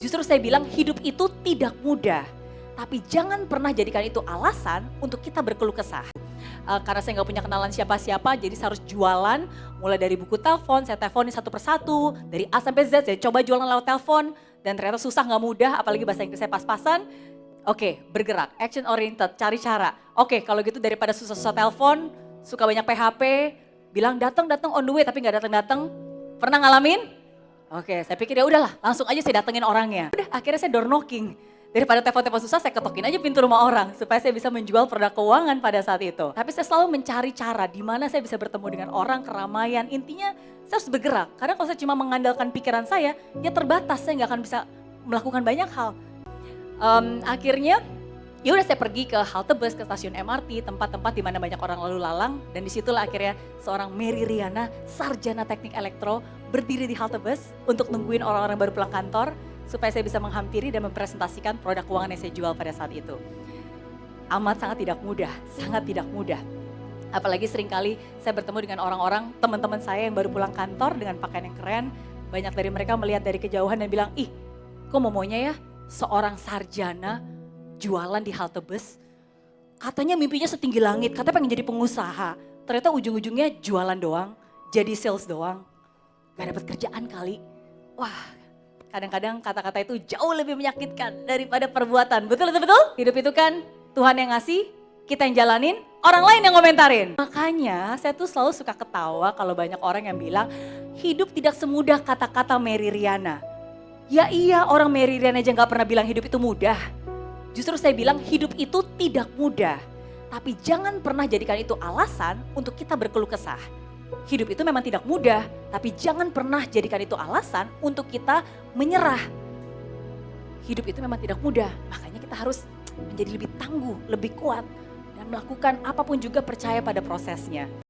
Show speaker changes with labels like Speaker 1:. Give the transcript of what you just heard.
Speaker 1: Justru saya bilang hidup itu tidak mudah, tapi jangan pernah jadikan itu alasan untuk kita berkeluh kesah. Karena saya nggak punya kenalan siapa-siapa, jadi saya harus jualan mulai dari buku telepon, saya teleponin satu persatu, dari A sampai Z, saya coba jualan lewat telepon, dan ternyata susah nggak mudah, apalagi bahasa Inggris saya pas-pasan. Oke, bergerak, action oriented, cari cara. Oke, kalau gitu daripada susah-susah telepon, suka banyak PHP, bilang datang on the way tapi nggak datang-datang. Pernah ngalamin? Oke, saya pikir ya udahlah, langsung aja saya datengin orangnya. Udah, akhirnya saya door knocking. Daripada telepon-telepon susah, saya ketokin aja pintu rumah orang supaya saya bisa menjual produk keuangan pada saat itu. Tapi saya selalu mencari cara di mana saya bisa bertemu dengan orang, keramaian. Intinya saya harus bergerak. Karena kalau saya cuma mengandalkan pikiran saya, ya terbatas, saya nggak akan bisa melakukan banyak hal. Akhirnya ya udah saya pergi ke halte bus, ke stasiun MRT, tempat-tempat di mana banyak orang lalu lalang, dan disitulah akhirnya seorang Mary Riana, sarjana teknik elektro, berdiri di halte bus untuk nungguin orang-orang baru pulang kantor supaya saya bisa menghampiri dan mempresentasikan produk keuangan yang saya jual pada saat itu. Amat sangat tidak mudah. Apalagi seringkali saya bertemu dengan orang-orang, teman-teman saya yang baru pulang kantor dengan pakaian yang keren, banyak dari mereka melihat dari kejauhan dan bilang, ih kok momonya ya seorang sarjana jualan di halte bus, katanya mimpinya setinggi langit, katanya pengen jadi pengusaha. Ternyata ujung-ujungnya jualan doang, jadi sales doang. Gak dapat kerjaan kali. Wah, kadang-kadang kata-kata itu jauh lebih menyakitkan daripada perbuatan. Betul? Hidup itu kan Tuhan yang ngasih, kita yang jalanin, orang lain yang komentarin. Makanya saya tuh selalu suka ketawa kalau banyak orang yang bilang, hidup tidak semudah kata-kata Mary Riana. Ya iya, orang Mary Riana aja gak pernah bilang hidup itu mudah. Justru saya bilang hidup itu tidak mudah, tapi jangan pernah jadikan itu alasan untuk kita berkeluh kesah. Hidup itu memang tidak mudah, tapi jangan pernah jadikan itu alasan untuk kita menyerah. Hidup itu memang tidak mudah, makanya kita harus menjadi lebih tangguh, lebih kuat, dan melakukan apapun juga percaya pada prosesnya.